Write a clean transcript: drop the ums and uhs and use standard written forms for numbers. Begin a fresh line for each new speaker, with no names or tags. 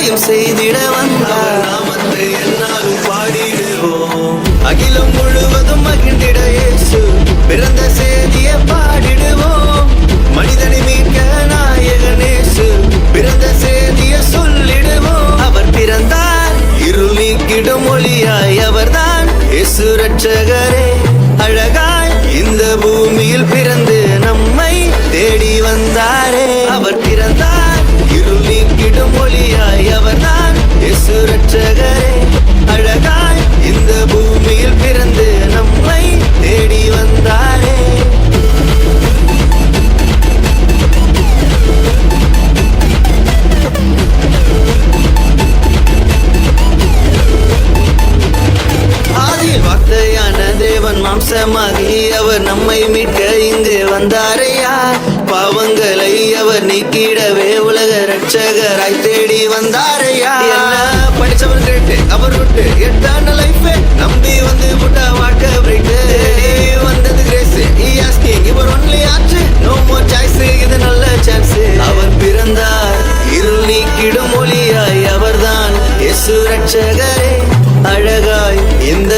அனைத்தையும் செய்திட வந்தார். நாமத்தை என்னாலும் பாடிடுவோம். அகிலம் முழுவதும் மகிழ்ந்திட இயேசு பிறந்த செய்தியை பாடிடுவோம். மனிதனை மீட்க நாயகன் இயேசு பிறந்த செய்தியை சொல்லிடுவோம். அவர் பிறந்தார் இருள் நீக்கிடும் ஒளியாய், அவர்தான் இயேசு ரட்சகரே. அழகாய் இந்த பூமியில் பிறந்து நம்மை தேடி வந்தாரே. அவர் பிறந்தார் இருள் நீக்கிடும் ஒளியாய், அவர்தான் இயேசு ரட்சகரே. அழகாய் இந்த பூமியில் பிறந்து நம்மை தேடி வந்தாரே. ஆதியில் வார்த்தையான தேவன் மாம்சமாகி அவர் நம்மை மீட்க இங்கு வந்தாரையா. பாவங்களை அவர் நீக்கிடவே உலக ரட்சகராய் தேடி வந்தாரையா. என்ன படிச்சவர் கேட்டு அவர் விட்டு எட்டான லைஃப் நம்பி வந்து புட்டா வாழ்க்கை பிரைட்டு வந்தது கிரேஸ். இவர் ஒன்லி ஆச்சு, நோ மோர் சாய்ஸ், இது நல்ல சான்ஸ். அவர் பிறந்தார் இருள் நீக்கிடும் ஒளியாய், அவர்தான் இயேசு ரட்சகரே. அழகாய் இந்த